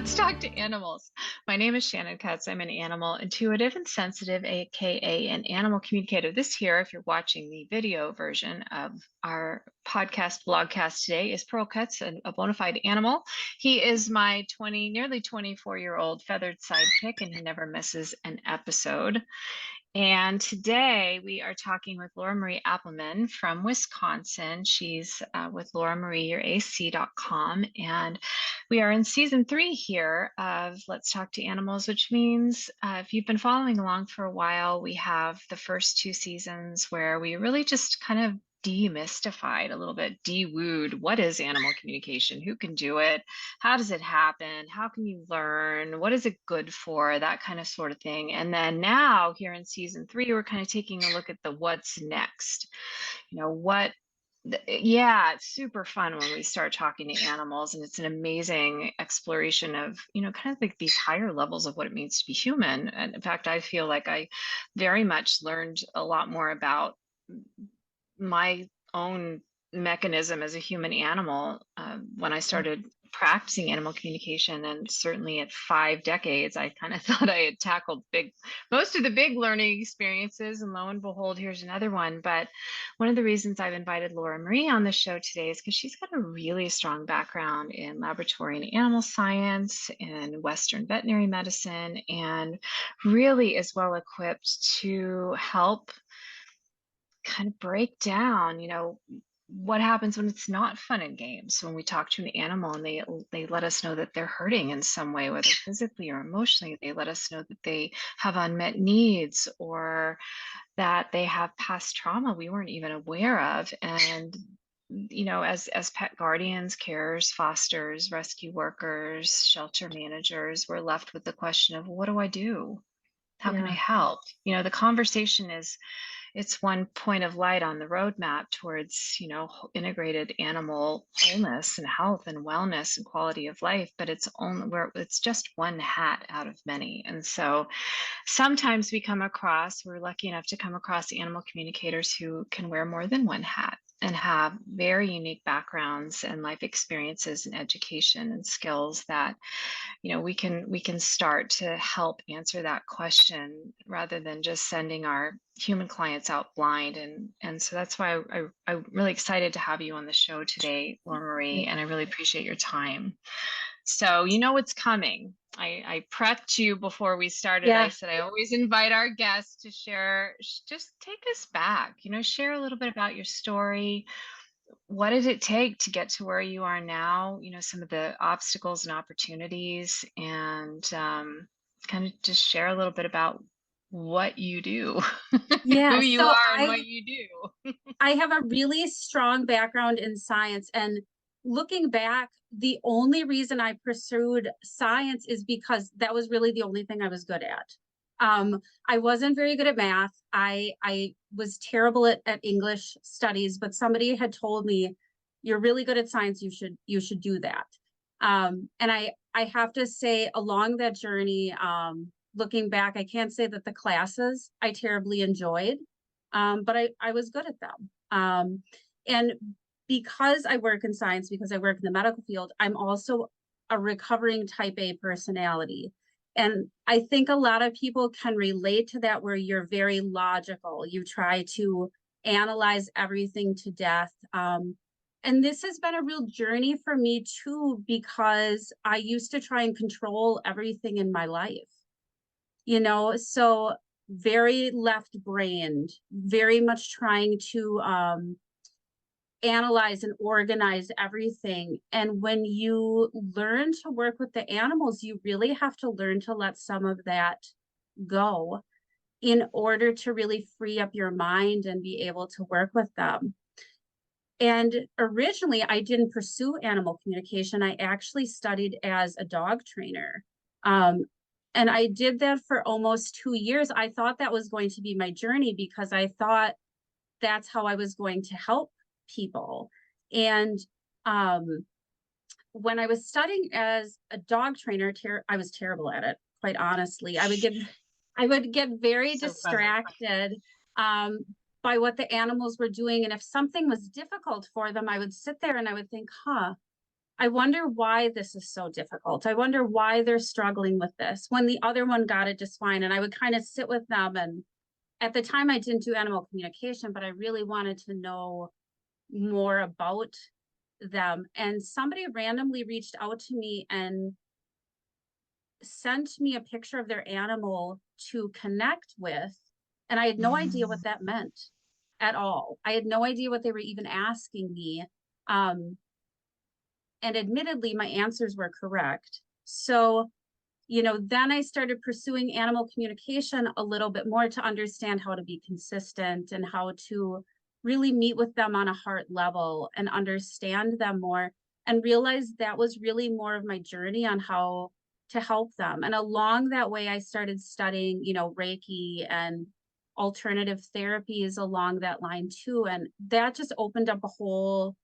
Let's talk to animals. My name is Shannon Cutts. I'm an animal intuitive and sensitive, aka an animal communicator. This here, if you're watching the video version of our podcast blogcast today, is Pearl Cutts, a bona fide animal. He is my nearly 24-year-old feathered sidekick, and he never misses an episode. And today we are talking with Laura Marie Appleman from Wisconsin. She's with Laura Marie, your AC.com. And we are in season 3 here of Let's Talk to Animals, which means if you've been following along for a while, we have the first 2 seasons where we really just kind of demystified a little bit, de-wooed what is animal communication, who can do it, how does it happen, how can you learn, what is it good for, that kind of sort of thing. And then now here in season 3, we're kind of taking a look at the what's next. It's super fun when we start talking to animals, and it's an amazing exploration of, kind of like these higher levels of what it means to be human. And in fact, I feel like I very much learned a lot more about my own mechanism as a human animal when I started practicing animal communication. And certainly at 5 decades, I kind of thought I had tackled most of the big learning experiences, and lo and behold, here's another one. But one of the reasons I've invited Laura Marie on the show today is because she's got a really strong background in laboratory and animal science and Western veterinary medicine, and really is well equipped to help kind of break down, what happens when it's not fun and games. When we talk to an animal and they let us know that they're hurting in some way, whether physically or emotionally, they let us know that they have unmet needs or that they have past trauma we weren't even aware of. And as pet guardians, carers, fosters, rescue workers, shelter managers, we're left with the question of, what do I do? How can I help? The conversation it's one point of light on the roadmap towards, integrated animal wholeness and health and wellness and quality of life, but it's just one hat out of many. And so sometimes we're lucky enough to come across animal communicators who can wear more than one hat and have very unique backgrounds and life experiences and education and skills that, we can start to help answer that question rather than just sending our human clients out blind. And so that's why I'm really excited to have you on the show today, Laura Marie, and I really appreciate your time. So what's coming. I prepped you before we started. I said I always invite our guests to share, just take us back, share a little bit about your story. What did it take to get to where you are now? Some of the obstacles and opportunities, and kind of just share a little bit about what you do, who you So are and what you do. I have a really strong background in science, and looking back, the only reason I pursued science is because that was really the only thing I was good at. I wasn't very good at math. I was terrible at English studies, but somebody had told me, "You're really good at science. You should do that." And I have to say, along that journey, looking back, I can't say that the classes I terribly enjoyed, but I was good at them. And because I work in science, because I work in the medical field, I'm also a recovering type A personality. And I think a lot of people can relate to that, where you're very logical. You try to analyze everything to death. And this has been a real journey for me too, because I used to try and control everything in my life, so very left-brained, very much trying to analyze and organize everything. And when you learn to work with the animals, you really have to learn to let some of that go in order to really free up your mind and be able to work with them. And originally, I didn't pursue animal communication. I actually studied as a dog trainer. And I did that for almost 2 years. I thought that was going to be my journey because I thought that's how I was going to help people. And when I was studying as a dog trainer, I was terrible at it, quite honestly. I would get very distracted by what the animals were doing. And if something was difficult for them, I would sit there and I would think, I wonder why this is so difficult. I wonder why they're struggling with this when the other one got it just fine. And I would kind of sit with them. And at the time I didn't do animal communication, but I really wanted to know more about them. And somebody randomly reached out to me and sent me a picture of their animal to connect with. And I had no idea what that meant at all. I had no idea what they were even asking me. And admittedly, my answers were correct. So, then I started pursuing animal communication a little bit more to understand how to be consistent and how to really meet with them on a heart level and understand them more, and realize that was really more of my journey on how to help them. And along that way, I started studying, Reiki and alternative therapies along that line too. And that just opened up a whole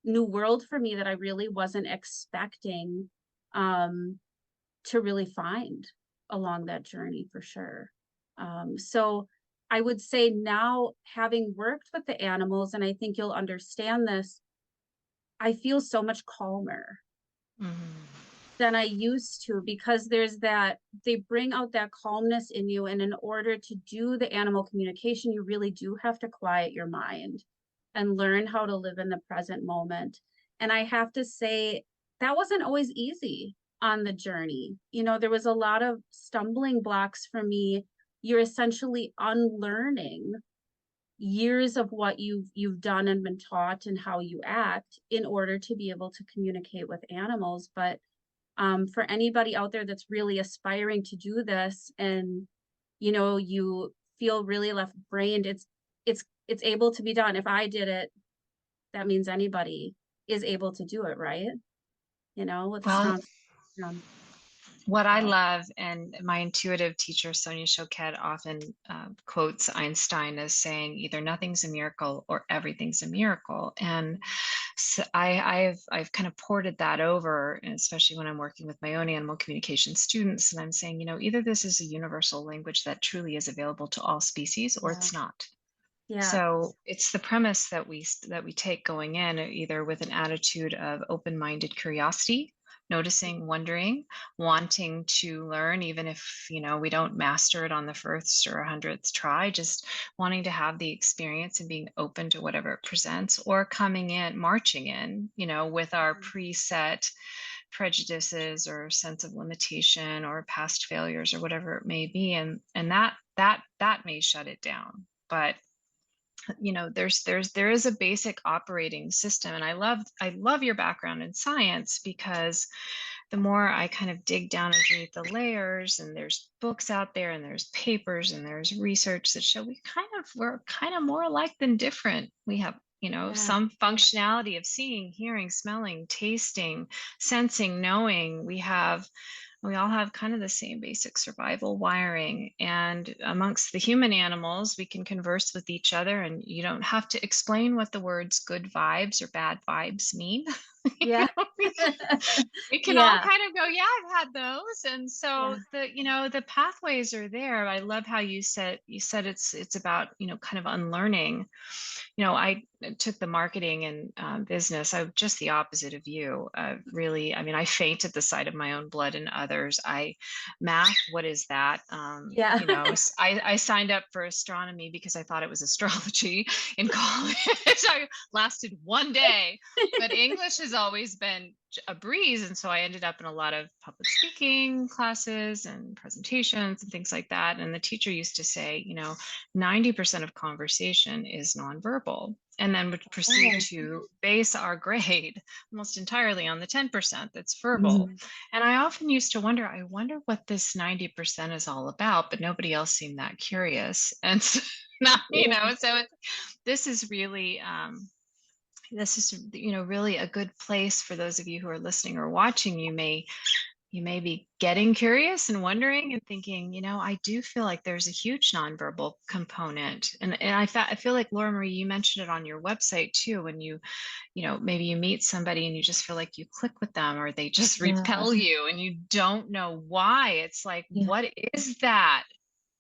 new world for me that I really wasn't expecting to really find along that journey for sure. So I would say now, having worked with the animals, and I think you'll understand this, I feel so much calmer than I used to, because there's that, they bring out that calmness in you. And in order to do the animal communication, you really do have to quiet your mind and learn how to live in the present moment. And I have to say, that wasn't always easy on the journey. There was a lot of stumbling blocks for me. You're essentially unlearning years of what you've done and been taught and how you act in order to be able to communicate with animals. But for anybody out there that's really aspiring to do this, and you feel really left brained, it's able to be done. If I did it, that means anybody is able to do it, right? With a Well, strong background. what I So, love, and my intuitive teacher, Sonia Choquette, often quotes Einstein as saying, either nothing's a miracle or everything's a miracle. And so I've kind of ported that over, and especially when I'm working with my own animal communication students, and I'm saying, either this is a universal language that truly is available to all species, or yeah, it's not. yeah, So it's the premise that we take going in, either with an attitude of open-minded curiosity, noticing, wondering, wanting to learn, even if we don't master it on the first or 100th try, just wanting to have the experience and being open to whatever it presents, or coming in, marching in, with our preset prejudices or sense of limitation or past failures or whatever it may be, and that may shut it down. But there is a basic operating system. And I love your background in science, because the more I kind of dig down underneath the layers, and there's books out there and there's papers and there's research that show we're kind of more alike than different. We have yeah, some functionality of seeing, hearing, smelling, tasting, sensing, knowing. We all have kind of the same basic survival wiring. And amongst the human animals, we can converse with each other, and you don't have to explain what the words good vibes or bad vibes mean. You yeah, know, we can all yeah, kind of go, yeah, I've had those. And so yeah, the pathways are there. I love how you said it's about, kind of unlearning. I took the marketing and business. I'm just the opposite of you. Really, I mean, I faint at the sight of my own blood in others. Math, what is that? yeah, I signed up for astronomy because I thought it was astrology in college. I lasted one day, but English has always been a breeze. And so I ended up in a lot of public speaking classes and presentations and things like that. And the teacher used to say, 90% of conversation is nonverbal, and then would proceed oh, to base our grade almost entirely on the 10% that's verbal. mhm, And I often used to wonder, I wonder what this 90% is all about, but nobody else seemed that curious. And so, not, yeah, so this is really, really a good place for those of you who are listening or watching. You may be getting curious and wondering and thinking, I do feel like there's a huge nonverbal component. And I feel like, Laura Marie, you mentioned it on your website too, when maybe you meet somebody and you just feel like you click with them, or they just yeah, repel you and you don't know why. It's like, yeah, what is that?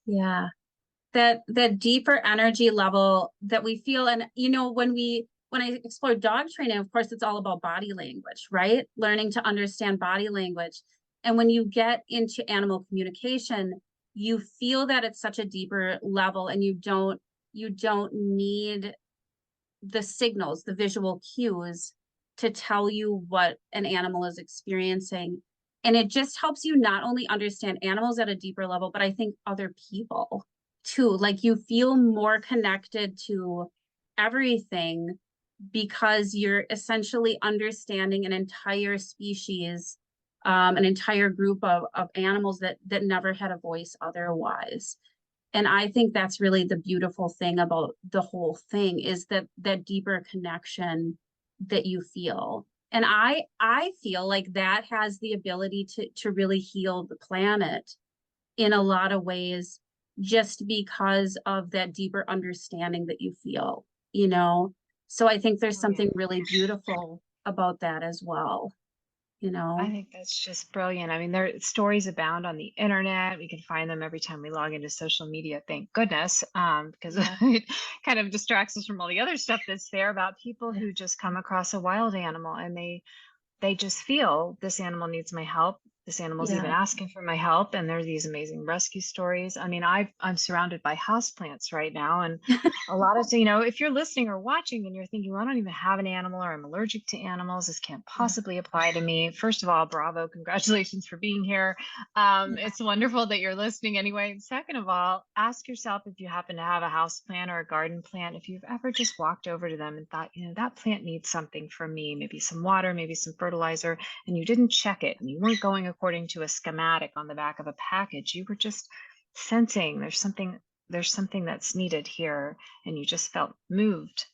yeah. That deeper energy level that we feel. And when when I explored dog training, of course, it's all about body language, right? Learning to understand body language. And when you get into animal communication, you feel that it's such a deeper level, and you don't need the signals, the visual cues to tell you what an animal is experiencing. And it just helps you not only understand animals at a deeper level, but I think other people too. Like you feel more connected to everything because you're essentially understanding an entire species, an entire group of animals that never had a voice otherwise. And I think that's really the beautiful thing about the whole thing, is that deeper connection that you feel. And I feel like that has the ability to really heal the planet in a lot of ways, just because of that deeper understanding that you feel, you know? So I think there's Oh, yeah. something really beautiful about that as well, you I know? think that's just brilliant. I mean, there stories abound on the internet. We can find them every time we log into social media, thank goodness, because Yeah, it kind of distracts us from all the other stuff that's there about people yeah, who just come across a wild animal and they just feel this animal needs my help. This animal's even yeah. asking for my help. And there are these amazing rescue stories. I mean, I'm surrounded by houseplants right now. And a lot of, if you're listening or watching and you're thinking, well, I don't even have an animal, or I'm allergic to animals, this can't Yeah, possibly apply to me. First of all, bravo. Congratulations for being here. yeah, It's wonderful that you're listening anyway. And second of all, ask yourself, if you happen to have a house plant or a garden plant, if you've ever just walked over to them and thought, that plant needs something from me, maybe some water, maybe some fertilizer, and you didn't check it, and you weren't going according to a schematic on the back of a package. You were just sensing there's something that's needed here, and you just felt moved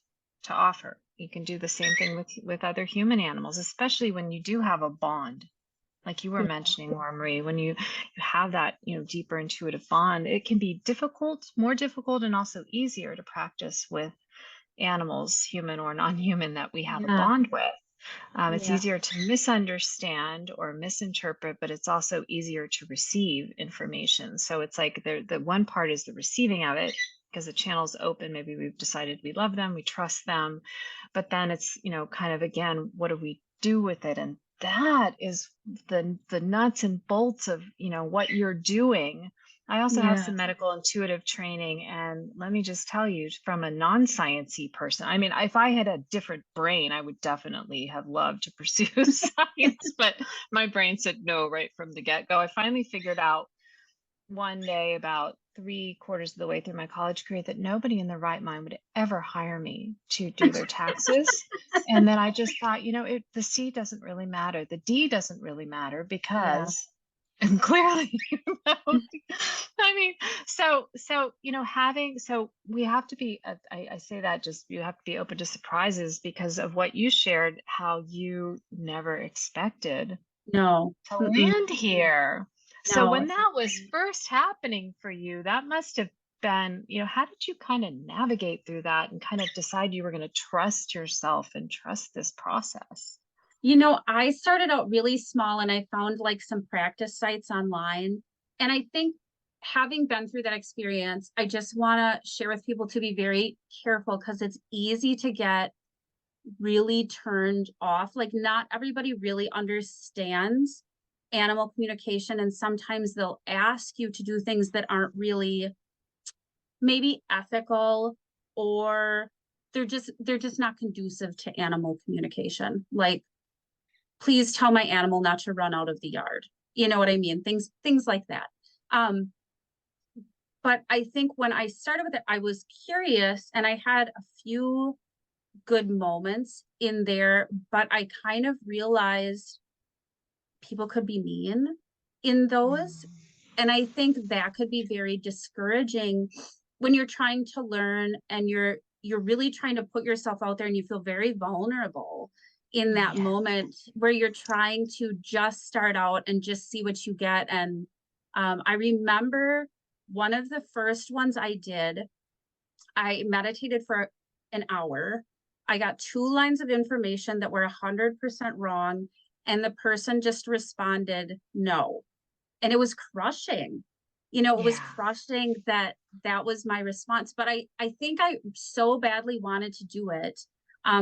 to offer. You can do the same thing with other human animals, especially when you do have a bond, like you were yeah, mentioning, Laura Marie. When you have that deeper intuitive bond, it can be difficult, more difficult, and also easier to practice with animals, human or non-human, that we have a yeah, bond with. It's yeah, easier to misunderstand or misinterpret, but it's also easier to receive information. So it's like the one part is the receiving of it, because the channel's open. Maybe we've decided we love them, we trust them, but then it's, kind of, again, what do we do with it? And that is the nuts and bolts of, what you're doing. I also have yeah. some medical intuitive training, and let me just tell you, from a non-sciencey person, I mean, if I had a different brain, I would definitely have loved to pursue science, but my brain said no right from the get-go. I finally figured out one day, about 3/4 of the way through my college career, that nobody in their right mind would ever hire me to do their taxes. And then I just thought, the C doesn't really matter. The D doesn't really matter, Yeah. because, and clearly, I mean, so we have to be, I say that, just, you have to be open to surprises, because of what you shared, how you never expected No. to Mm-mm. land here. So No. when that was first happening for you, that must have been, how did you kind of navigate through that and kind of decide you were going to trust yourself and trust this process? I started out really small, and I found like some practice sites online. And I think, having been through that experience, I just want to share with people to be very careful, because it's easy to get really turned off. Like, not everybody really understands animal communication. And sometimes they'll ask you to do things that aren't really maybe ethical, or they're just not conducive to animal communication. Like, please tell my animal not to run out of the yard. You know what I mean? Things like that. Um, but I think when I started with it, I was curious, and I had a few good moments in there, but I kind of realized people could be mean in those. Mm. And I think that could be very discouraging when you're trying to learn, and you're really trying to put yourself out there, and you feel very vulnerable in that Yeah. moment where you're trying to just start out and just see what you get. And I remember one of the first ones I did, I meditated for an hour. I got 2 lines of information that were 100% wrong, and the person just responded no. And it was crushing. It was Yeah. crushing that that was my response. But I think I so badly wanted to do it.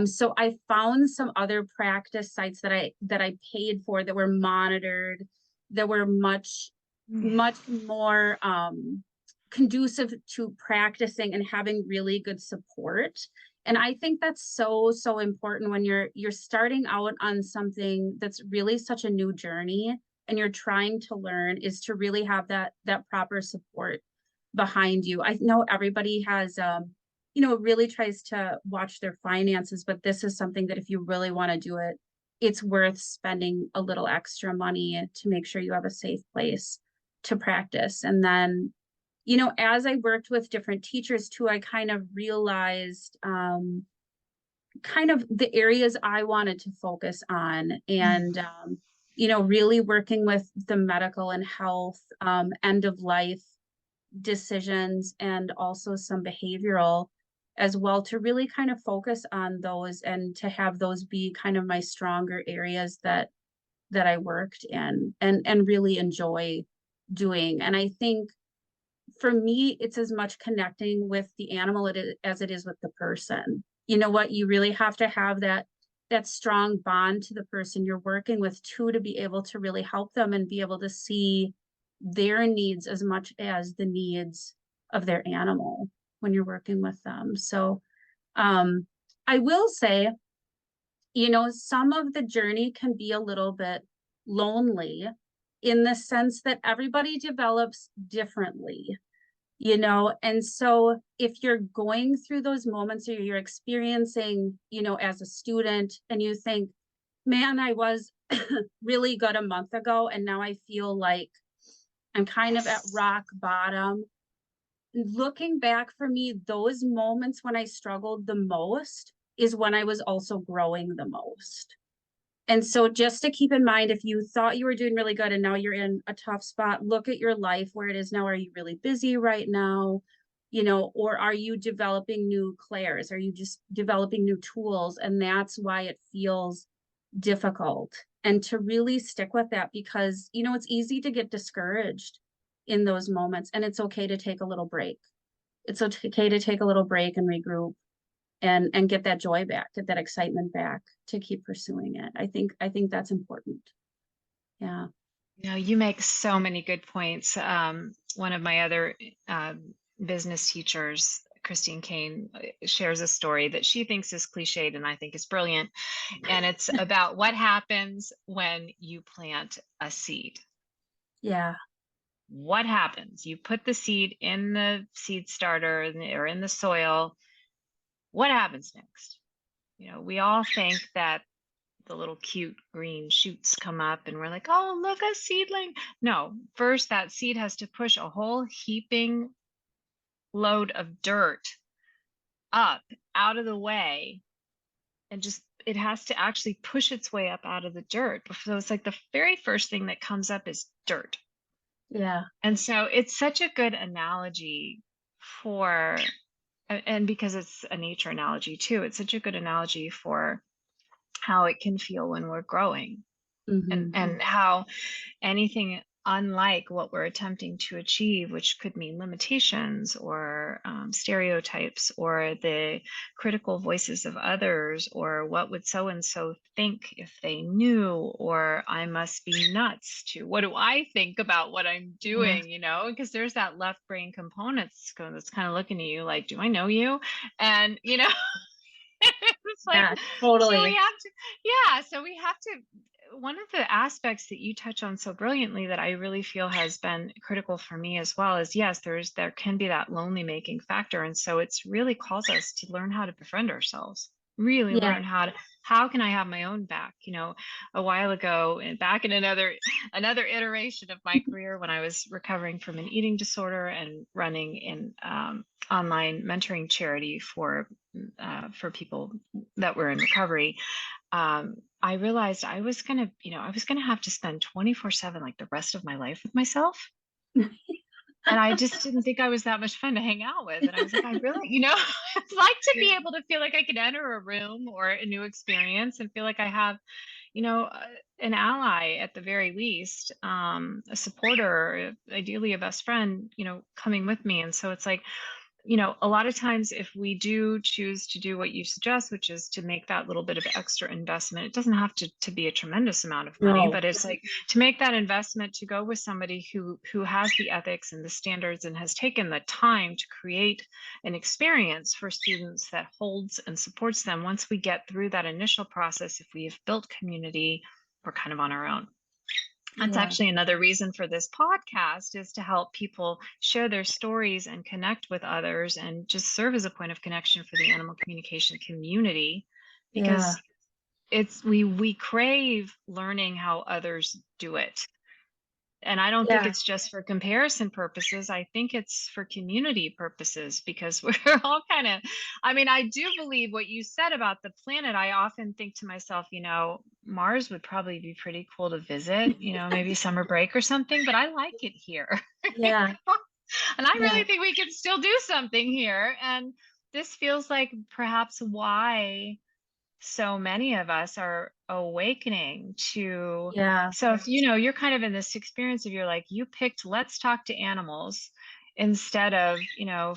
So I found some other practice sites that I paid for that were monitored, that were much more conducive to practicing and having really good support. And I think that's so important when you're starting out on something that's really such a new journey and you're trying to learn, is to really have that proper support behind you. I know everybody has really tries to watch their finances, but this is something that if you really want to do it, it's worth spending a little extra money to make sure you have a safe place to practice. And then, as I worked with different teachers too, I kind of realized kind of the areas I wanted to focus on, and really working with the medical and health, end of life decisions, and also some behavioral as well, to really kind of focus on those and to have those be kind of my stronger areas that I worked in and really enjoy doing. And I think for me, it's as much connecting with the animal as it is with the person. You know what? You really have to have that strong bond to the person you're working with too, to be able to really help them and be able to see their needs as much as the needs of their animal when you're working with them. So I will say, some of the journey can be a little bit lonely, in the sense that everybody develops differently. And so if you're going through those moments, or you're experiencing, as a student, and you think, man, I was really good a month ago, and now I feel like I'm kind of at rock bottom. Looking back, for me, those moments when I struggled the most is when I was also growing the most. And so just to keep in mind, if you thought you were doing really good and now you're in a tough spot, look at your life where it is now. Are you really busy right now? Or are you developing new clairs? Are you just developing new tools? And that's why it feels difficult. And to really stick with that, because, it's easy to get discouraged in those moments, and it's okay to take a little break. It's okay to take a little break and regroup and get that joy back, get that excitement back, to keep pursuing it. I think that's important. Yeah. You make so many good points. One of my other business teachers, Christine Kane, shares a story that she thinks is cliched and I think is brilliant. And it's about what happens when you plant a seed. Yeah. What happens? You put the seed in the seed starter or in the soil. What happens next? We all think that the little cute green shoots come up and we're like, oh, look, a seedling. No, first that seed has to push a whole heaping load of dirt up out of the way, and just it has to actually push its way up out of the dirt. So it's like the very first thing that comes up is dirt. Yeah. And so it's such a good analogy for, and because it's a nature analogy too, it's such a good analogy for how it can feel when we're growing, Mm-hmm. and how anything unlike what we're attempting to achieve, which could mean limitations or stereotypes or the critical voices of others, or what would so and so think if they knew, or I must be nuts to what do I think about what I'm Yeah. doing, because there's that left brain component that's kind of looking at you like, do I know you? And it's like, Yeah. so we Totally. have to, yeah, so we have to, one of the aspects that you touch on so brilliantly that I really feel has been critical for me as well is, yes, there can be that lonely making factor. And so it's really calls us to learn how to befriend ourselves, really Yeah. learn how can I have my own back? A while ago, and back in another iteration of my career, when I was recovering from an eating disorder and running an online mentoring charity for people that were in recovery, I realized I was gonna have to spend 24/7, like the rest of my life, with myself. And I just didn't think I was that much fun to hang out with. And I was like, I really, I'd like to be able to feel like I could enter a room or a new experience and feel like I have, an ally at the very least, a supporter, ideally a best friend, coming with me. And so it's like, a lot of times if we do choose to do what you suggest, which is to make that little bit of extra investment, it doesn't have to be a tremendous amount of money, No. but it's like to make that investment to go with somebody who has the ethics and the standards and has taken the time to create an experience for students that holds and supports them. Once we get through that initial process, if we have built community, we're kind of on our own. That's Yeah. actually another reason for this podcast, is to help people share their stories and connect with others and just serve as a point of connection for the animal communication community, Yeah. because we crave learning how others do it. And I don't think Yeah. it's just for comparison purposes. I think it's for community purposes, because we're all kind of, I mean, I do believe what you said about the planet. I often think to myself, Mars would probably be pretty cool to visit, maybe summer break or something, but I like it here. Yeah. And I Yeah. really think we can still do something here. And this feels like perhaps why so many of us are awakening to. Yeah. So if you're kind of in this experience of, you're like, you picked let's talk to animals instead of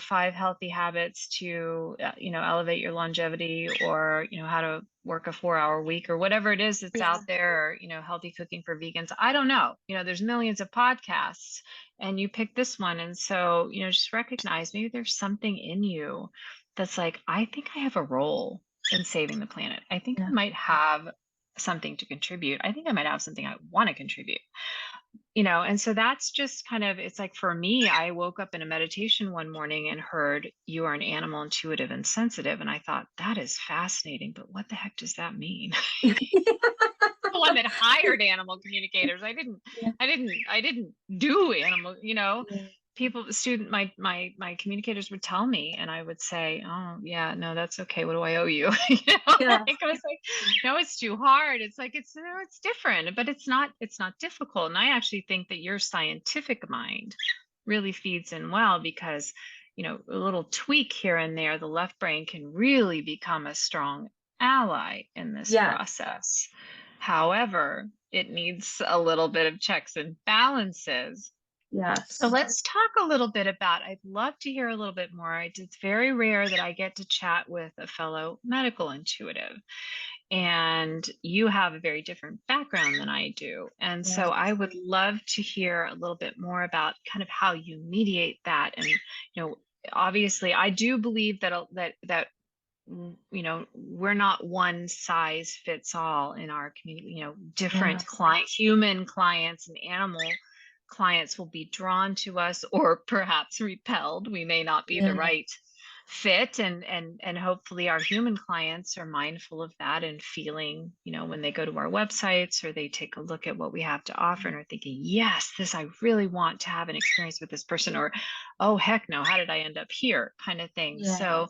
5 healthy habits to elevate your longevity, or how to work a 4-hour week, or whatever it is that's out Yeah. there, or healthy cooking for vegans. I don't know, there's millions of podcasts, and you pick this one. And so just recognize maybe there's something in you that's like, I think I have a role in saving the planet. I think I Yeah. might have something to contribute. I think I might have something I want to contribute. And so that's just kind of, it's like, for me, I woke up in a meditation one morning and heard, you are an animal, intuitive and sensitive. And I thought, that is fascinating, but what the heck does that mean? The one that hired animal communicators. Yeah. I didn't do animal, Yeah. people, my communicators would tell me, and I would say, oh yeah, no, that's okay. What do I owe you? Yeah. Like, I was like, no, it's too hard. It's like, it's different, but it's not difficult. And I actually think that your scientific mind really feeds in well, because a little tweak here and there, the left brain can really become a strong ally in this Yeah. process. However, it needs a little bit of checks and balances. So Yes. let's talk a little bit about, I'd love to hear a little bit more. It's very rare that I get to chat with a fellow medical intuitive, and you have a very different background than I do. And Yeah. so I would love to hear a little bit more about kind of how you mediate that. And, obviously I do believe that we're not one size fits all in our community. Yeah. Different human clients and animal clients will be drawn to us, or perhaps repelled. We may not be the Yeah. right fit, and hopefully our human clients are mindful of that, and feeling, when they go to our websites or they take a look at what we have to offer, and are thinking, yes, this, I really want to have an experience with this person, or oh heck no, how did I end up here, kind of thing. Yeah. So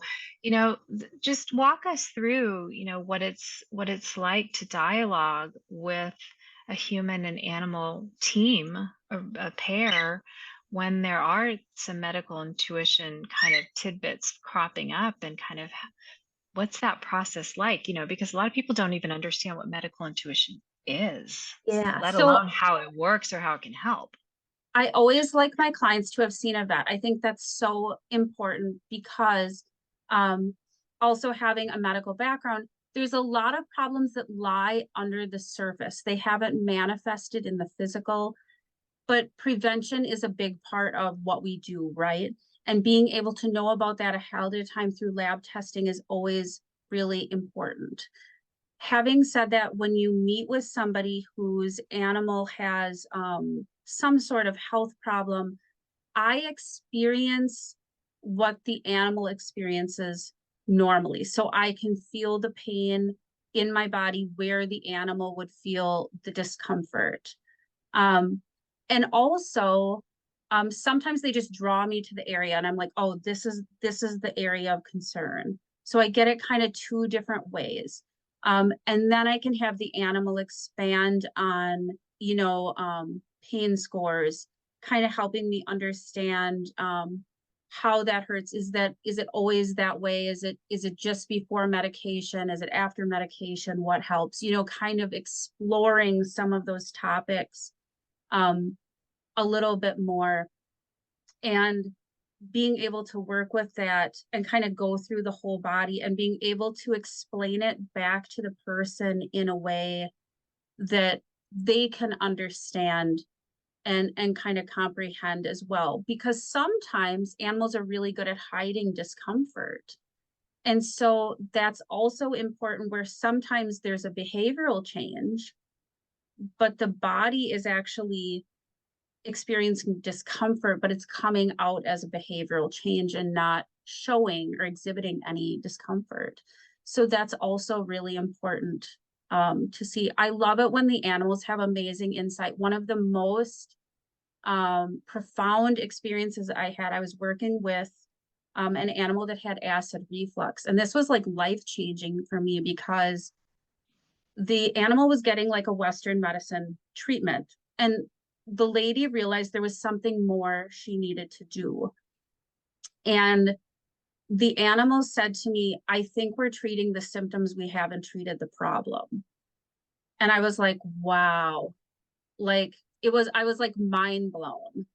just walk us through what it's like to dialogue with a human and animal team, a pair, when there are some medical intuition kind of tidbits cropping up, and kind of what's that process like, because a lot of people don't even understand what medical intuition is, Yeah. let So alone how it works or how it can help. I always like my clients to have seen a vet. I think that's so important because um, also having a medical background, there's a lot of problems that lie under the surface. They haven't manifested in the physical, but prevention is a big part of what we do, right? And being able to know about that ahead of time through lab testing is always really important. Having said that, when you meet with somebody whose animal has some sort of health problem, I experience what the animal experiences normally. So I can feel the pain in my body where the animal would feel the discomfort. Um, and also, sometimes they just draw me to the area and I'm like, oh, this is the area of concern. So I get it kind of two different ways. And then I can have the animal expand on, pain scores, kind of helping me understand how that hurts. Is it always that way? Is it just before medication? Is it after medication? What helps? Kind of exploring some of those topics um, a little bit more. And being able to work with that and kind of go through the whole body and being able to explain it back to the person in a way that they can understand and kind of comprehend as well. Because sometimes animals are really good at hiding discomfort. And so that's also important, where sometimes there's a behavioral change, but the body is actually experiencing discomfort, but it's coming out as a behavioral change and not showing or exhibiting any discomfort. So that's also really important to see. I love it when the animals have amazing insight. One of the most profound experiences I had, I was working with an animal that had acid reflux. And this was like life-changing for me, because the animal was getting like a Western medicine treatment. And the lady realized there was something more she needed to do. And the animal said to me, I think we're treating the symptoms, we haven't treated the problem. And I was like, wow. Like I was like mind blown,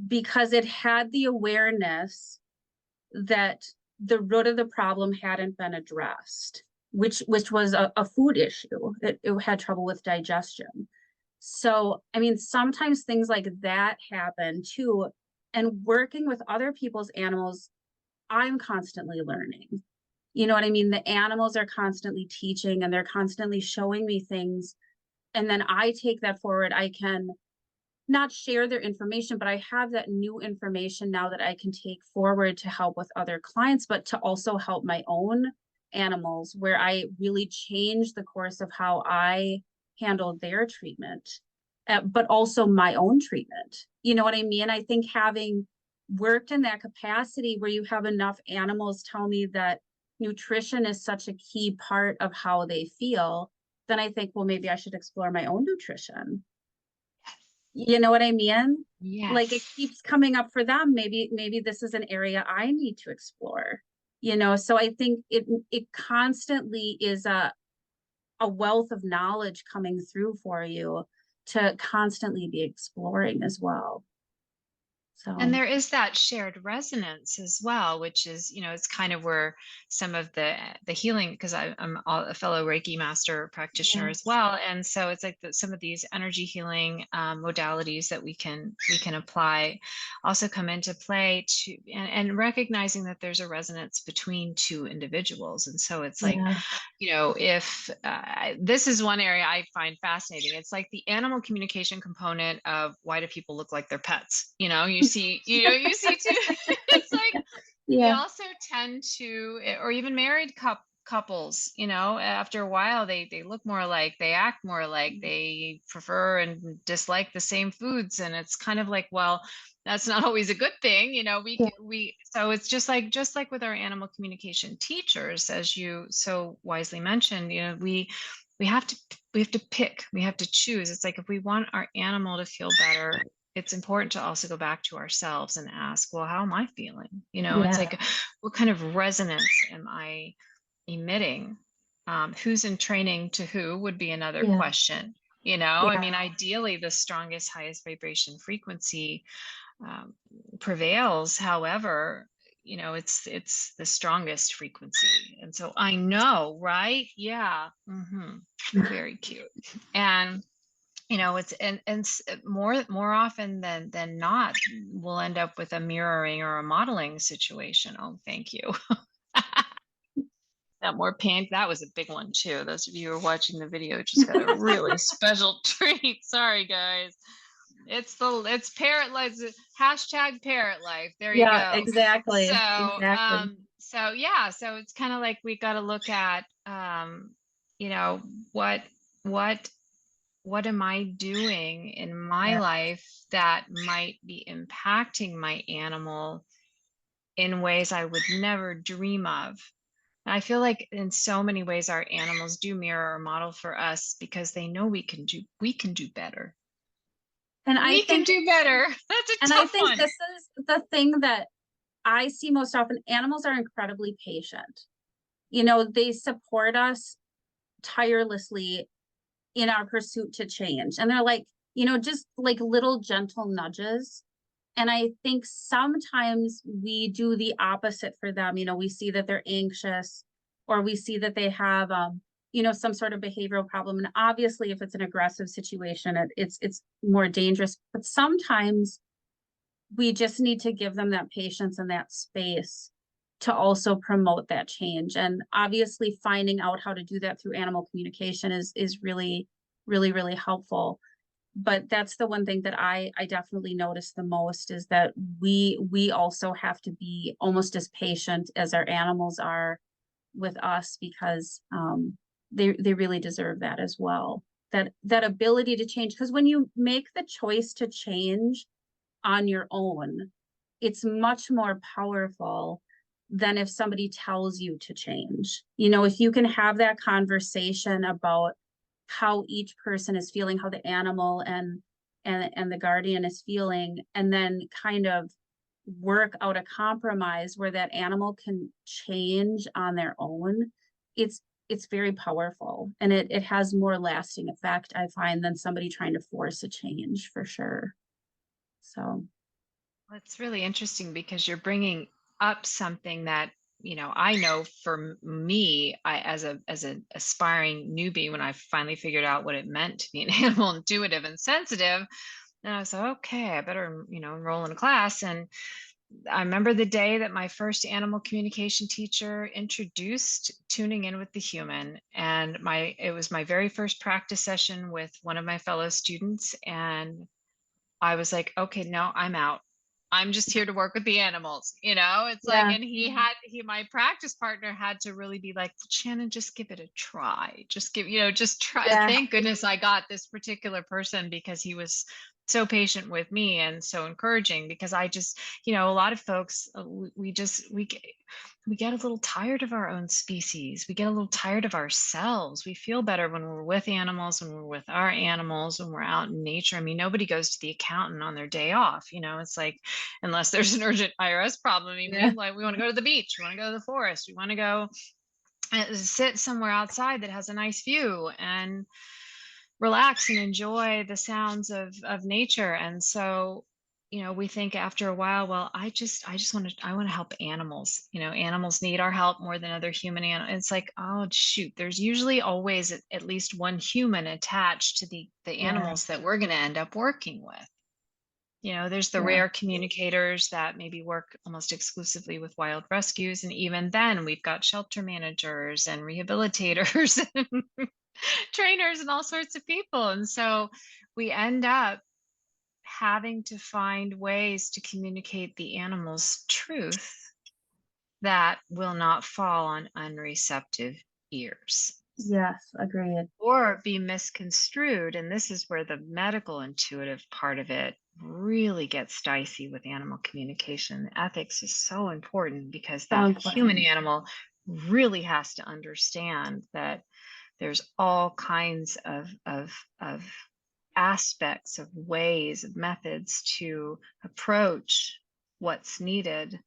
because it had the awareness that the root of the problem hadn't been addressed, which was a food issue. It had trouble with digestion. So, I mean, sometimes things like that happen too. And working with other people's animals, I'm constantly learning. You know what I mean? The animals are constantly teaching and they're constantly showing me things. And then I take that forward. I can not share their information, but I have that new information now that I can take forward to help with other clients, but to also help my own animals, where I really change the course of how I handle their treatment, but also my own treatment. You know what I mean? I think having worked in that capacity where you have enough animals tell me that nutrition is such a key part of how they feel, then I think, well, maybe I should explore my own nutrition. You know what I mean? Like it Yes. keeps coming up for them. Maybe this is an area I need to explore. You know, so I think it constantly is a wealth of knowledge coming through for you to constantly be exploring as well. And So there is that shared resonance as well, which is, it's kind of where some of the healing, because I'm a fellow Reiki master practitioner yeah, as well, and so it's like some of these energy healing modalities that we can apply also come into play to, and recognizing that there's a resonance between two individuals, and so it's like, yeah, if this is one area I find fascinating. It's like the animal communication component of why do people look like their pets? You see too. It's like we yeah, also tend to, or even married couples, after a while they look more alike, they act more alike, they prefer and dislike the same foods, and it's kind of like, well, that's not always a good thing, yeah, we so it's just like with our animal communication teachers, as you so wisely mentioned, we have to pick, we have to choose. It's like if we want our animal to feel better, it's important to also go back to ourselves and ask, well, how am I feeling? It's yeah, like, what kind of resonance am I emitting? Who's in training to who would be another yeah, question. I yeah, mean, ideally, the strongest, highest vibration frequency um, prevails. However, it's the strongest frequency, and so I know, right? Yeah, very cute. And it's more often than not, we'll end up with a mirroring or a modeling situation. Oh, thank you. That more pink, that was a big one too. Those of you who are watching the video just got a really special treat. Sorry, guys. It's parrot life. Hashtag parrot life. There you yeah, go. So, exactly, exactly. so yeah, so it's kind of like we got to look at, you know, what, what, what am I doing in my Yeah. life that might be impacting my animal in ways I would never dream of. I feel like in so many ways our animals do mirror or model for us because they know we can do better. And I We can think, do better. That's a and I tough think one. this is the thing that I see most often. Animals are incredibly patient. You know, they support us tirelessly in our pursuit to change. And they're like, just like little gentle nudges. And I think sometimes we do the opposite for them. You know, we see that they're anxious, or we see that they have, some sort of behavioral problem. And obviously, if it's an aggressive situation, it's more dangerous. But sometimes we just need to give them that patience and that space to also promote that change. And obviously, finding out how to do that through animal communication is really, really, really helpful. But that's the one thing that I definitely notice the most, is that we also have to be almost as patient as our animals are with us, because they really deserve that as well. That ability to change, because when you make the choice to change on your own, it's much more powerful than if somebody tells you to change. You know, if you can have that conversation about how each person is feeling, how the animal and the guardian is feeling, and then kind of work out a compromise where that animal can change on their own, it's very powerful, and it has more lasting effect, I find, than somebody trying to force a change, for sure. So Well, it's really interesting because you're bringing up something that, I know for me, as an aspiring newbie, when I finally figured out what it meant to be an animal intuitive and sensitive, and I was like, okay, I better, enroll in a class. And I remember the day that my first animal communication teacher introduced tuning in with the human, and it was my very first practice session with one of my fellow students, and I was like, okay, no, I'm out. I'm just here to work with the animals. It's like, yeah, and my practice partner had to really be like, Shannon, just give it a try. Just just try. yeah, Thank goodness I got this particular person, because he was so patient with me and so encouraging, because I just, a lot of folks, we get a little tired of our own species. We get a little tired of ourselves. We feel better when we're with animals, when we're with our animals, when we're out in nature. I mean, nobody goes to the accountant on their day off. It's like, unless there's an urgent IRS problem. I mean, yeah, we want to go to the beach. We want to go to the forest. We want to go sit somewhere outside that has a nice view and relax and enjoy the sounds of nature. And so, we think after a while, well, I want to help animals. Animals need our help more than other human animals. It's like, oh shoot, there's usually always at least one human attached to the yeah, animals that we're going to end up working with. There's the yeah. rare communicators that maybe work almost exclusively with wild rescues. And even then, we've got shelter managers and rehabilitators and trainers and all sorts of people. And so we end up having to find ways to communicate the animal's truth that will not fall on unreceptive ears Yes, agreed. or be misconstrued. And this is where the medical intuitive part of it really gets dicey with animal communication. Ethics is so important, because So that human important. animal really has to understand that there's all kinds of aspects, of ways, of methods to approach what's needed.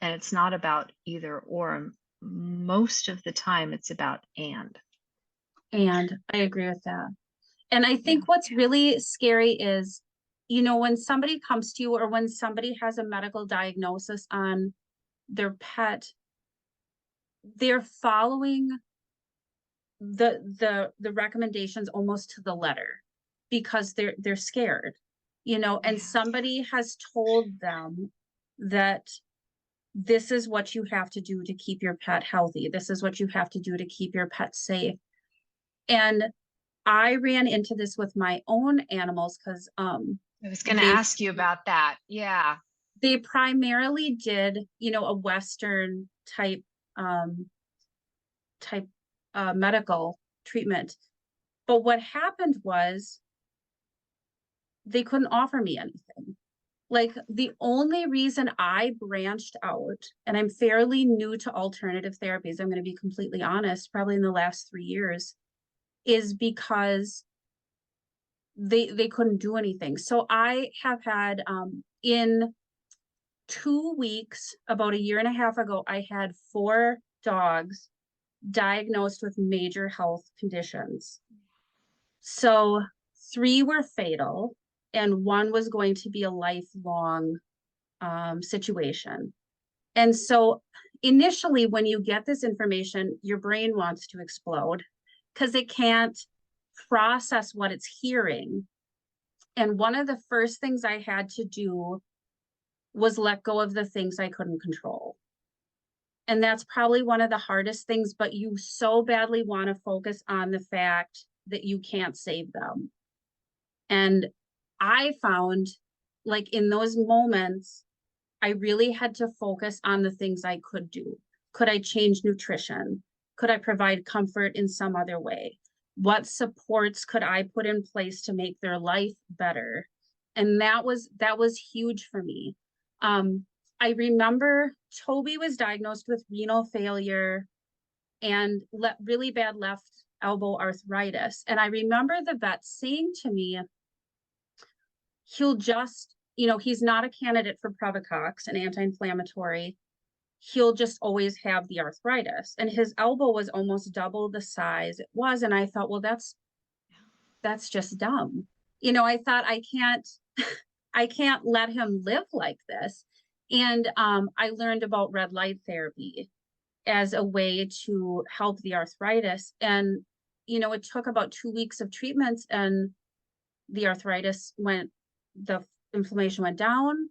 And it's not about either or. Most of the time, it's about and. And I agree with that. And I Yeah. think what's really scary is, when somebody comes to you, or when somebody has a medical diagnosis on their pet, they're following the recommendations almost to the letter, because they're scared, and Yeah. somebody has told them that this is what you have to do to keep your pet healthy. This is what you have to do to keep your pet safe. And I ran into this with my own animals, because I was going to they ask you about that. Yeah. they primarily did, a Western um type medical treatment. But what happened was they couldn't offer me anything. Like, the only reason I branched out, and I'm fairly new to alternative therapies, I'm going to be completely honest, probably in the last 3 years, is because they couldn't do anything. So I have had in 2 weeks, about a year and a half ago, I had 4 dogs diagnosed with major health conditions. So 3 were fatal, and one was going to be a lifelong situation. And so initially, when you get this information, your brain wants to explode because it can't process what it's hearing. And one of the first things I had to do was let go of the things I couldn't control. And that's probably one of the hardest things, but you so badly want to focus on the fact that you can't save them. And I found, like, in those moments, I really had to focus on the things I could do. Could I change nutrition? Could I provide comfort in some other way? What supports could I put in place to make their life better? And that was huge for me. I remember Toby was diagnosed with renal failure and really bad left elbow arthritis. And I remember the vet saying to me, he'll just, he's not a candidate for Previcox, an anti-inflammatory. He'll just always have the arthritis. And his elbow was almost double the size it was. And I thought, well, that's just dumb. I thought I can't let him live like this. And I learned about red light therapy as a way to help the arthritis. And, it took about 2 weeks of treatments and the arthritis the inflammation went down.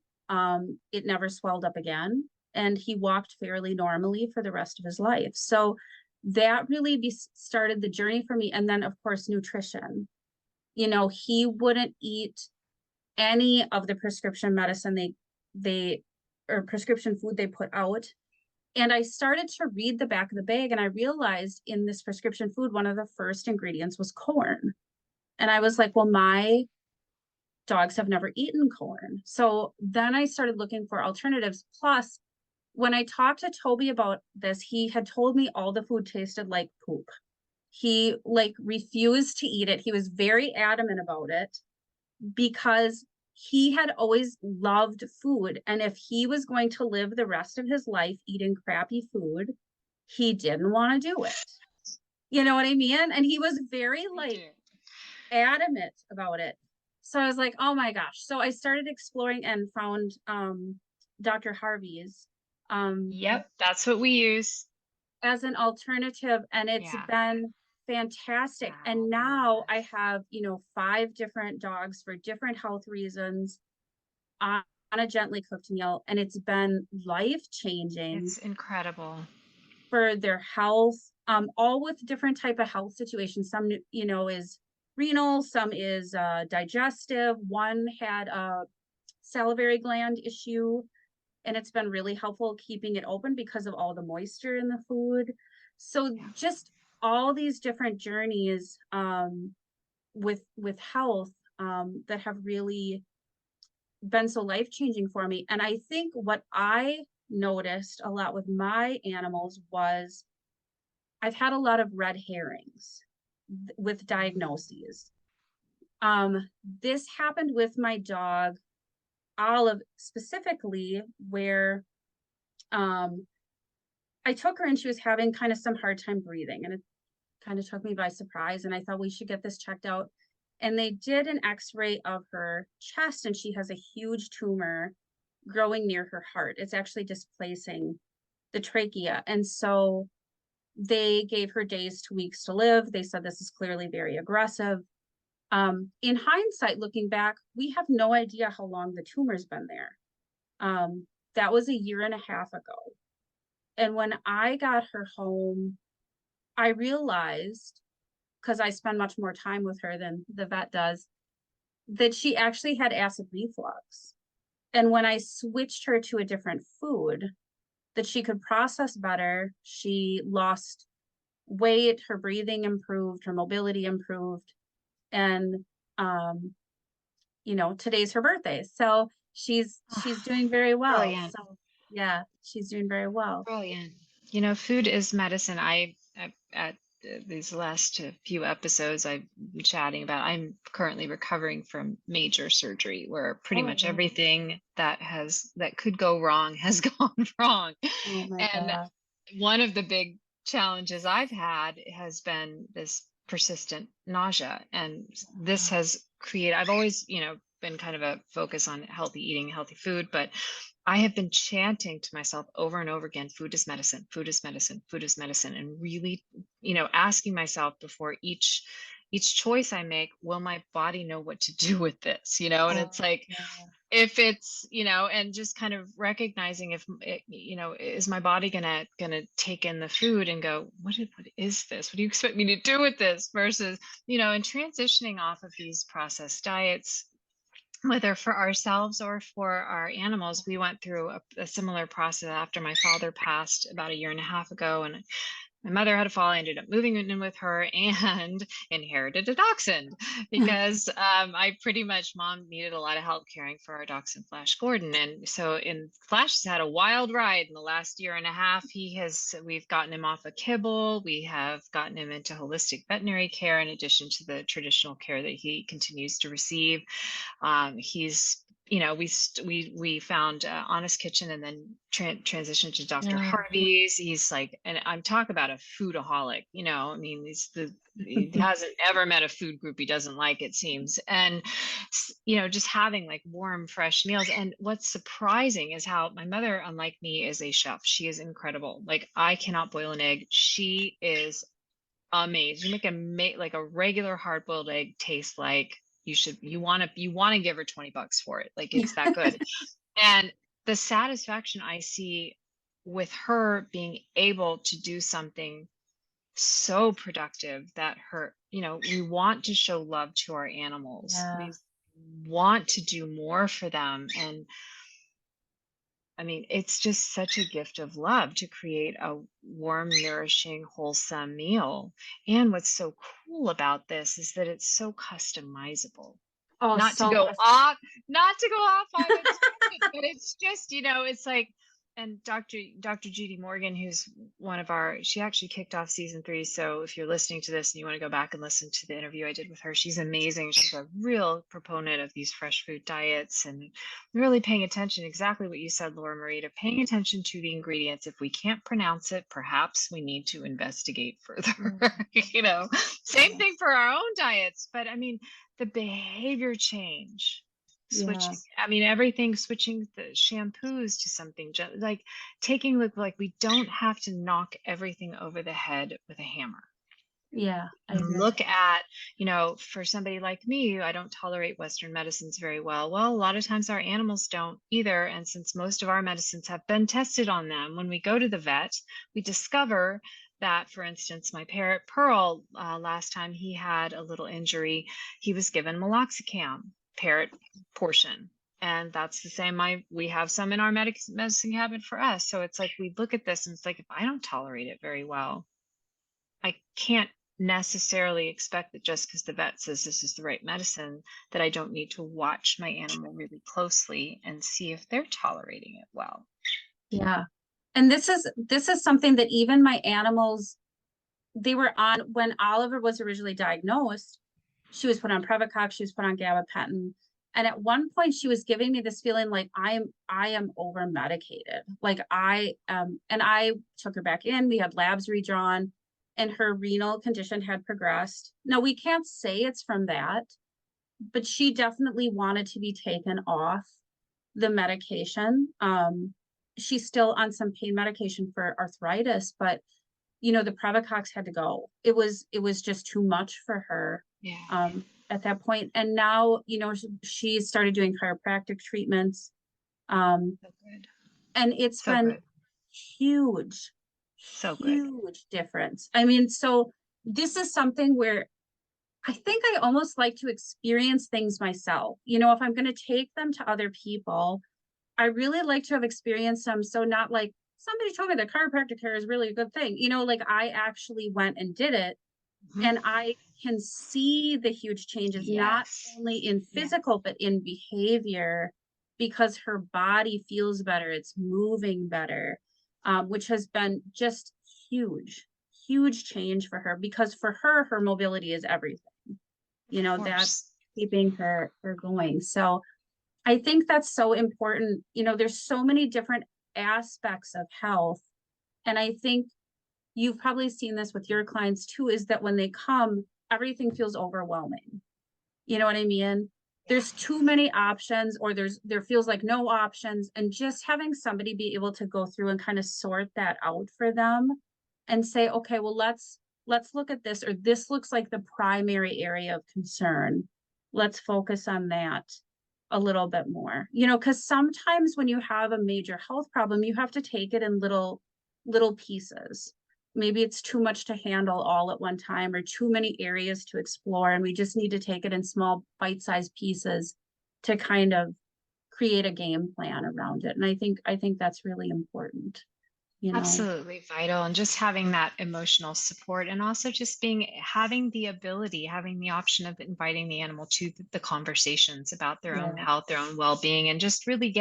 It never swelled up again. And he walked fairly normally for the rest of his life. So that really started the journey for me. And then, of course, nutrition. He wouldn't eat any of the prescription medicine or prescription food they put out. And I started to read the back of the bag, and I realized in this prescription food, one of the first ingredients was corn. And I was like, well, my dogs have never eaten corn. So then I started looking for alternatives. Plus, when I talked to Toby about this, he had told me all the food tasted like poop. He refused to eat it. He was very adamant about it because he had always loved food. And if he was going to live the rest of his life eating crappy food, he didn't want to do it. You know what I mean? And he was very adamant about it. So I was like, oh my gosh. So I started exploring and found Dr. Harvey's. Yep, that's what we use. As an alternative, and it's been fantastic. Wow. And now I have, 5 different dogs for different health reasons on a gently cooked meal, and it's been life-changing. It's incredible. For their health, all with different type of health situations. Some, is renal, some is digestive. One had a salivary gland issue, and it's been really helpful keeping it open because of all the moisture in the food. So just all these different journeys with health that have really been so life-changing for me. And I think what I noticed a lot with my animals was I've had a lot of red herrings with diagnoses. This happened with my dog Olive specifically, where I took her and she was having kind of some hard time breathing, and it kind of took me by surprise, and I thought we should get this checked out. And they did an x-ray of her chest, and she has a huge tumor growing near her heart. It's actually displacing the trachea. And so they gave her days to weeks to live. They said this is clearly very aggressive. In hindsight, looking back, we have no idea how long the tumor's been there. That was 1.5 years ago. And when I got her home, I realized, because I spend much more time with her than the vet does, that she actually had acid reflux. And when I switched her to a different food that she could process better, she lost weight, her breathing improved, her mobility improved. And today's her birthday, so she's doing very well. Brilliant. So yeah, she's doing very well. Brilliant. Food is medicine. I at these last few episodes I've been chatting about, I'm currently recovering from major surgery where pretty much everything that could go wrong has gone wrong. Oh my And God. one of the big challenges I've had has been this persistent nausea, and this has created, I've always been kind of a focus on healthy eating, healthy food, but I have been chanting to myself over and over again, food is medicine, food is medicine, food is medicine, and really, asking myself before each choice I make, will my body know what to do with this? And Oh, it's like, yeah. if it's, and just kind of recognizing if is my body gonna take in the food and go, what is this? What do you expect me to do with this? Versus, and transitioning off of these processed diets, whether for ourselves or for our animals. We went through a similar process after my father passed about a year and a half ago, and my mother had a fall. I ended up moving in with her and inherited a dachshund because I pretty much, mom needed a lot of help caring for our dachshund Flash Gordon. And so Flash has had a wild ride in the last year and a half. We've gotten him off a kibble. We have gotten him into holistic veterinary care in addition to the traditional care that he continues to receive. He's we found Honest Kitchen and then transitioned to Dr. Yeah. Harvey's. He's like, and I'm talk about a foodaholic. I mean, he hasn't ever met a food group he doesn't like, it seems. And just having like warm, fresh meals. And what's surprising is how my mother, unlike me, is a chef. She is incredible. Like, I cannot boil an egg. She is amazing. You make like a regular hard boiled egg taste like you want to give her $20 for it. Like, it's that good. And the satisfaction I see with her being able to do something so productive that we want to show love to our animals. Yeah. We want to do more for them. And I mean, it's just such a gift of love to create a warm, nourishing, wholesome meal. And what's so cool about this is that it's so customizable. Oh, Not to so go off, not to go off on a tangent, but it's just, it's like, and Dr. Judy Morgan, who's she actually kicked off season 3. So if you're listening to this and you want to go back and listen to the interview I did with her, she's amazing. She's a real proponent of these fresh food diets and really paying attention, exactly what you said, Laura Marie, to paying attention to the ingredients. If we can't pronounce it, perhaps we need to investigate further. Same thing for our own diets. But I mean, the behavior change, switching, I mean, everything, switching the shampoos to something like taking like we don't have to knock everything over the head with a hammer. Yeah, I And agree. look at, for somebody like me, I don't tolerate Western medicines very well. Well, a lot of times our animals don't either. And since most of our medicines have been tested on them, when we go to the vet, we discover that, for instance, my parrot Pearl, last time he had a little injury, he was given meloxicam, parrot portion. And that's the same. We have some in our medicine cabinet for us. So it's like, we look at this and it's like, if I don't tolerate it very well, I can't necessarily expect that just because the vet says this is the right medicine, that I don't need to watch my animal really closely and see if they're tolerating it well. Yeah. And this is something that even my animals, they were on when Oliver was originally diagnosed. She was put on Previcox, she was put on gabapentin. And at one point she was giving me this feeling like I am over medicated. Like and I took her back in, we had labs redrawn, and her renal condition had progressed. Now, we can't say it's from that, but she definitely wanted to be taken off the medication. She's still on some pain medication for arthritis, but the Previcox had to go. It was just too much for her. Yeah. At that point. And now, she started doing chiropractic treatments. So good. And it's So been good. huge, So good. huge difference. I mean, so this is something where I think I almost like to experience things myself. If I'm going to take them to other people, I really like to have experienced them. So not like somebody told me that chiropractic care is really a good thing. Like I actually went and did it. Mm-hmm. And I can see the huge changes, not only in physical, but in behavior, because her body feels better. It's moving better, which has been just huge, huge change for her, because for her, her mobility is everything. That's keeping her going. So I think that's so important. There's so many different aspects of health. And I think you've probably seen this with your clients too, is that when they come, everything feels overwhelming. You know what I mean? there's too many options, or there feels like no options, and just having somebody be able to go through and kind of sort that out for them and say, okay, well, let's look at this, or this looks like the primary area of concern. Let's focus on that a little bit more. Because sometimes when you have a major health problem, you have to take it in little pieces. Maybe it's too much to handle all at one time, or too many areas to explore, and we just need to take it in small bite-sized pieces to kind of create a game plan around it. And I think that's really important. Absolutely vital. And just having that emotional support, and also just having the ability, having the option of inviting the animal to the conversations about their own Yeah. health, their own well-being, and just really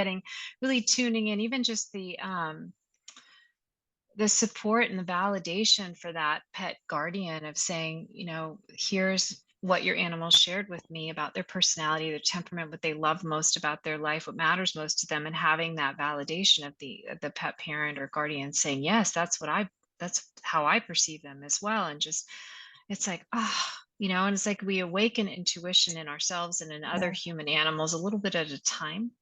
tuning in, even just the support and the validation for that pet guardian of saying, here's what your animal shared with me about their personality, their temperament, what they love most about their life, what matters most to them, and having that validation of the pet parent or guardian saying, yes, that's how I perceive them as well. And just, it's like, and it's like we awaken intuition in ourselves and in other Yeah. human animals a little bit at a time.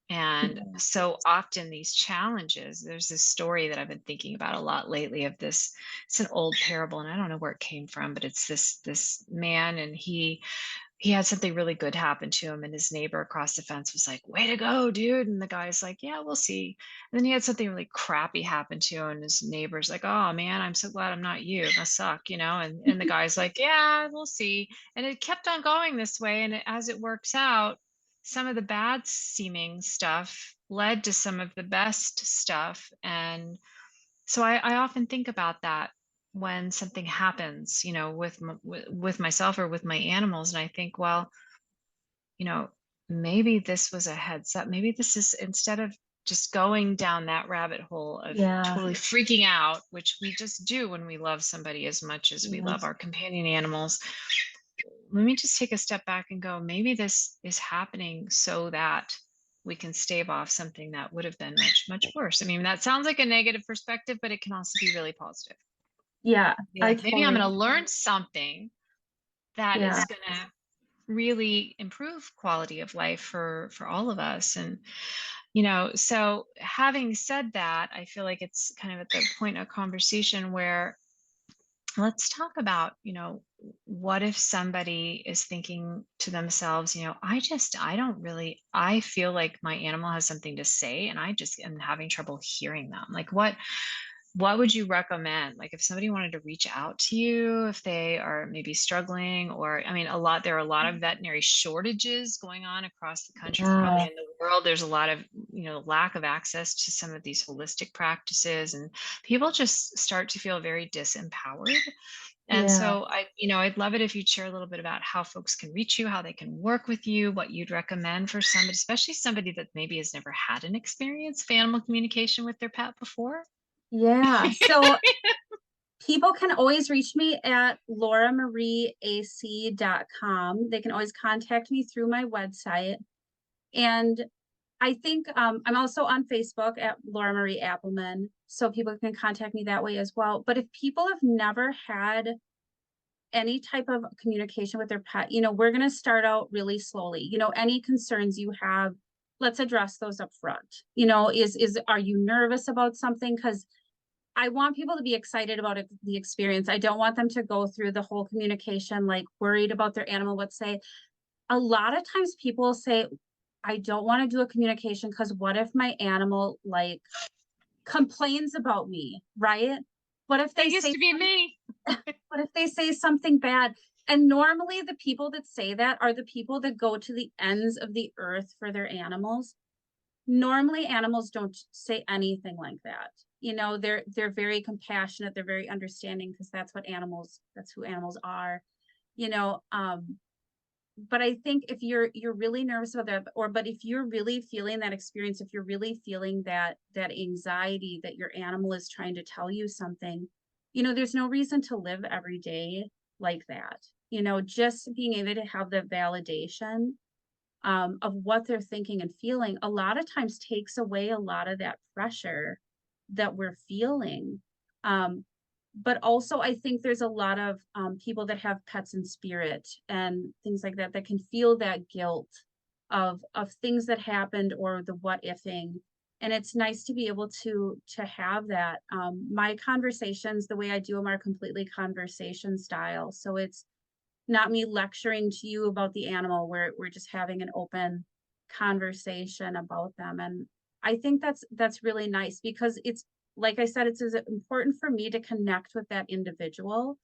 And Yeah. so often these challenges, there's this story that I've been thinking about a lot lately of this, it's an old parable and I don't know where it came from, but it's this man, and he had something really good happen to him, and his neighbor across the fence was like, way to go, dude. And the guy's like, yeah, we'll see. And then he had something really crappy happen to him, and his neighbor's like, oh man, I'm so glad I'm not you. It must suck. And the guy's like, yeah, we'll see. And it kept on going this way. And as it works out, some of the bad seeming stuff led to some of the best stuff. And so I often think about that when something happens, with myself or with my animals, and I think, well, you know, maybe this was a heads up. Maybe this is, instead of just going down that rabbit hole of Yeah. totally freaking out, which we just do when we love somebody as much as we love Yes. our companion animals. Let me just take a step back and go, maybe this is happening so that we can stave off something that would have been much, much worse. I mean, that sounds like a negative perspective, but it can also be really positive. Yeah. Be I like, maybe I'm totally. going to learn something that Yeah. is going to really improve quality of life for all of us. And so having said that, I feel like it's kind of at the point of conversation where let's talk about, what if somebody is thinking to themselves, I feel like my animal has something to say and I just am having trouble hearing them. Like, what would you recommend? Like, if somebody wanted to reach out to you, if they are maybe struggling, or I mean, there are a lot of veterinary shortages going on across the country, probably Yeah. in the world. There's a lot of, lack of access to some of these holistic practices, and people just start to feel very disempowered. And Yeah. so I'd love it if you'd share a little bit about how folks can reach you, how they can work with you, what you'd recommend for somebody, especially somebody that maybe has never had an experience of animal communication with their pet before. Yeah. So people can always reach me at lauramarieac.com. They can always contact me through my website. And I think I'm also on Facebook at Laura Marie Appleman, so people can contact me that way as well. But if people have never had any type of communication with their pet, we're going to start out really slowly. Any concerns you have, let's address those up front. Are you nervous about something? Because I want people to be excited about the experience. I don't want them to go through the whole communication like worried about their animal. Let's say a lot of times people say, I don't want to do a communication because what if my animal like complains about me, right? What if That they used say to be me. what if they say something bad? And normally the people that say that are the people that go to the ends of the earth for their animals. Normally animals don't say anything like that. They're very compassionate, they're very understanding because that's who animals are. You know, but I think if you're really nervous about that, but if you're really feeling that experience, if you're really feeling that anxiety that your animal is trying to tell you something, there's no reason to live every day like that. Just being able to have the validation of what they're thinking and feeling a lot of times takes away a lot of that pressure that we're feeling. Um, But also I think there's a lot of people that have pets in spirit and things like that that can feel that guilt of things that happened or the what ifing. And it's nice to be able to have that. My conversations, the way I do them, are completely conversation style. So it's not me lecturing to you about the animal. We're just having an open conversation about them. And I think that's really nice because it's, like I said, it's as important for me to connect with that individual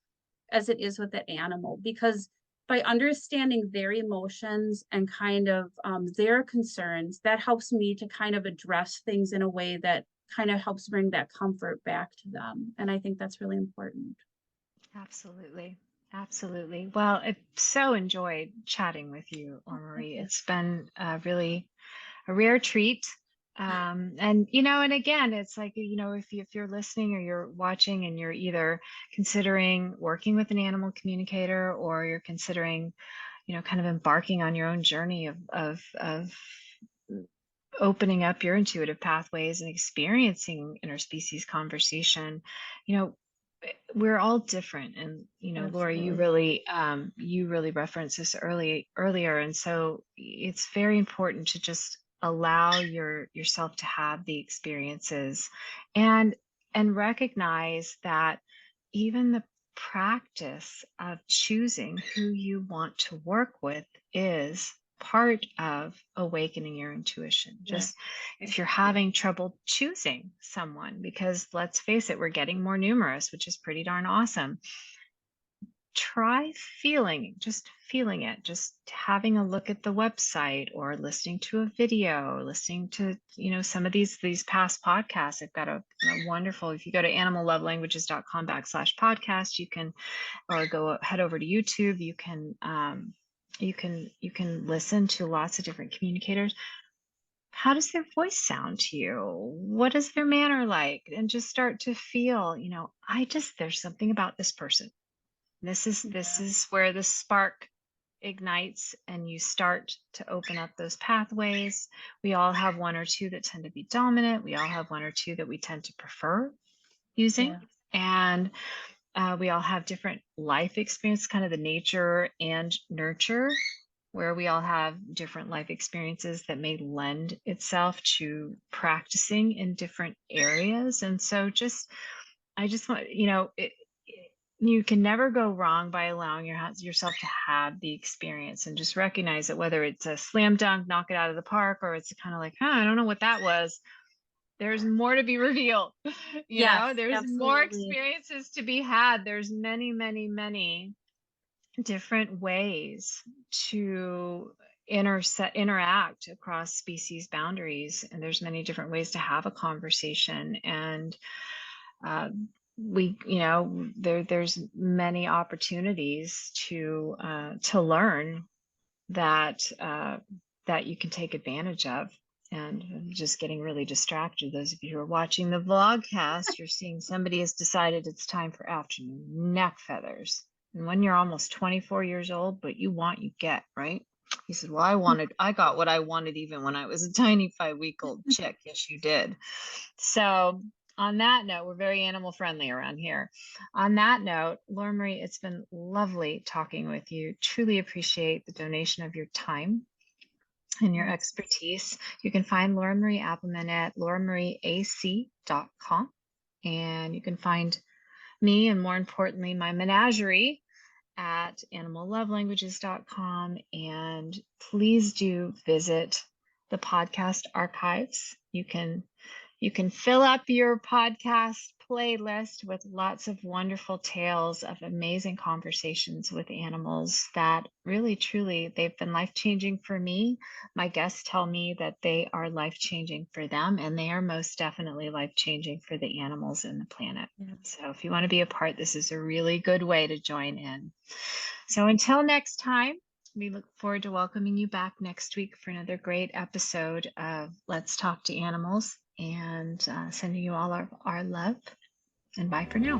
as it is with that animal, because by understanding their emotions and kind of their concerns, that helps me to kind of address things in a way that kind of helps bring that comfort back to them. And I think that's really important. Absolutely. Absolutely. Well, I've so enjoyed chatting with you, Laura Marie. It's been really a rare treat. And and again, it's like, if you're listening or you're watching and you're either considering working with an animal communicator, or you're considering, kind of embarking on your own journey of opening up your intuitive pathways and experiencing interspecies conversation, you know, we're all different. And Laura, you Absolutely. really referenced this earlier, and so it's very important to just allow yourself to have the experiences, and recognize that even the practice of choosing who you want to work with is part of awakening your intuition. Yeah. Just if you're having trouble choosing someone, because let's face it, we're getting more numerous, which is pretty darn awesome. Try just feeling it, just having a look at the website, or listening to a video, or listening to, some of these past podcasts. I've got a wonderful, if you go to animallovelanguages.com/podcast, you can, or head over to YouTube, you can listen to lots of different communicators. How does their voice sound to you? What is their manner like? And just start to feel, there's something about this person. This Yeah. is where the spark ignites, and you start to open up those pathways. We all have one or two that tend to be dominant. We all have one or two that we tend to prefer using. Yeah. And we all have different life experience, kind of the nature and nurture, where we all have different life experiences that may lend itself to practicing in different areas. And so I just want, you can never go wrong by allowing yourself to have the experience, and just recognize that whether it's a slam dunk, knock it out of the park, or it's kind of like, I don't know what that was. There's more to be revealed. Yes, There's more absolutely. experiences to be had. There's many, many, many different ways to interact across species boundaries, and there's many different ways to have a conversation. And uh, there's many opportunities to learn that you can take advantage of. And I'm just getting really distracted. Those of you who are watching the vlogcast, you're seeing somebody has decided it's time for afternoon neck feathers. And when you're almost 24 years old, but you want, you get, right? He said, well, I got what I wanted even when I was a tiny 5-week-old chick. Yes, you did. So on that note, we're very animal friendly around here. On that note, Laura Marie, it's been lovely talking with you. Truly appreciate the donation of your time and your expertise. You can find Laura Marie Appleman at lauramarieac.com. And you can find me, and more importantly, my menagerie, at animallovelanguages.com. And please do visit the podcast archives. You can fill up your podcast playlist with lots of wonderful tales of amazing conversations with animals that really, truly, they've been life-changing for me. My guests tell me that they are life-changing for them, and they are most definitely life-changing for the animals and the planet. Yeah. So if you want to be a part, this is a really good way to join in. So until next time, we look forward to welcoming you back next week for another great episode of Let's Talk to Animals, and sending you all our love, and bye for now.